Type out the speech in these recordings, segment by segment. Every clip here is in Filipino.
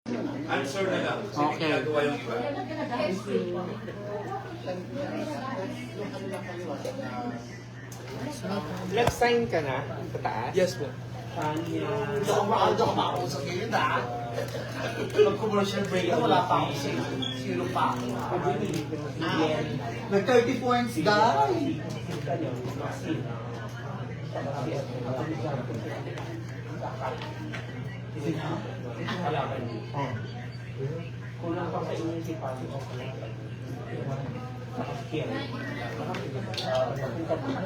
Answer na lang. Kasi Okay. ginagawa yung iba. Nag-sign ka na sa taas? Yes po. Hindi ako makausap ngayon ha. Mag-commercial break na wala pa ako sa zero pa ako. May 30 points dahil. Kulang pa sa inisip ko.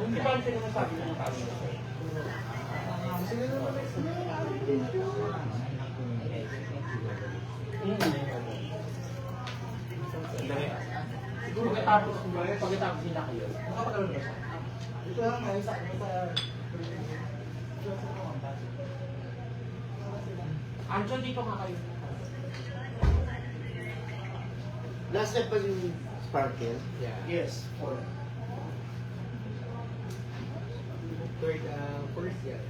Hindi ba ang sinasabi ng tao? Siguro pagkatapos nila kayo, makapagkaroon ba siya? Ito lang, may isa. Andiyan dito nga kayo. Last step pa yung Sparkle? Yeah. Yes. Third, first year.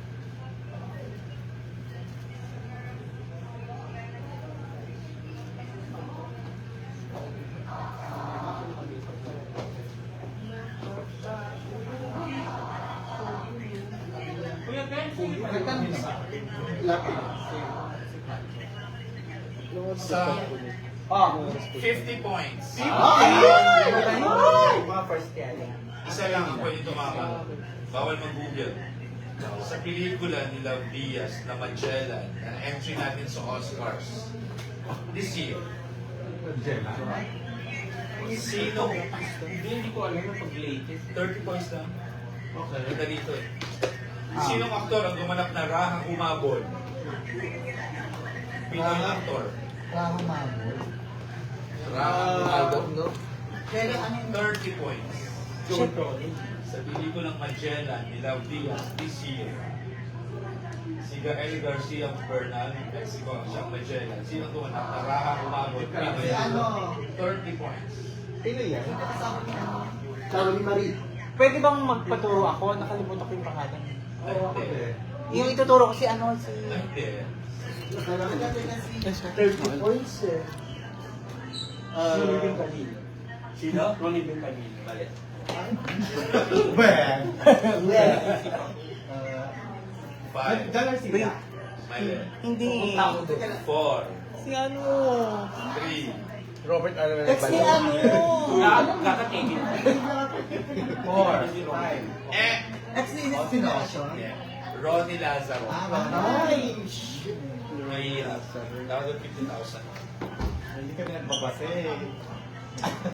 Sa Ah, 50 points. Mga first year. Isa lang ang pwede tumama. Bawal mag-google. Sa pelikula ni Love Diaz na Magellan, na entry natin sa Oscars this year. Sino? Hindi ko alam na pag-latest. 30 points lang. Okay. Ganda dito eh. Sinong aktor ang gumanap na Raha Humabol? Pinoy aktor. Raha Mabol. Raha Humabol. No? Pero ano yung 30 points. John Tony. Sa pelikulang Magellan ni Love Diaz this year. Si Gael Garcia Bernal, Mexico, siyang Magellan. Sino gumanap na Raha Humabol? Pinoy Si ano? aktor. 30 points. Sino yan? Caroline Marie. Pwede bang magpaturo ako? Nakalimutan ko yung pangalan. Ay, hindi. Yung ituturo ko si ano, si... Ay, hindi. Kailangan natin na si Yes, sir. 30 points eh. Ronnie Bencadillo. Sino? Ronnie Bencadillo. Mali. Ben. Five. Garcia. Mali. Hindi. 4. Si ano? 3. Robert Alvarez. That's si ano? Kakatingin. 4. 5. That's the inspiration. Yeah. Ronnie Lazaro. Nice. Mahirap. Dapat 50,000. Hindi kami nagbabase.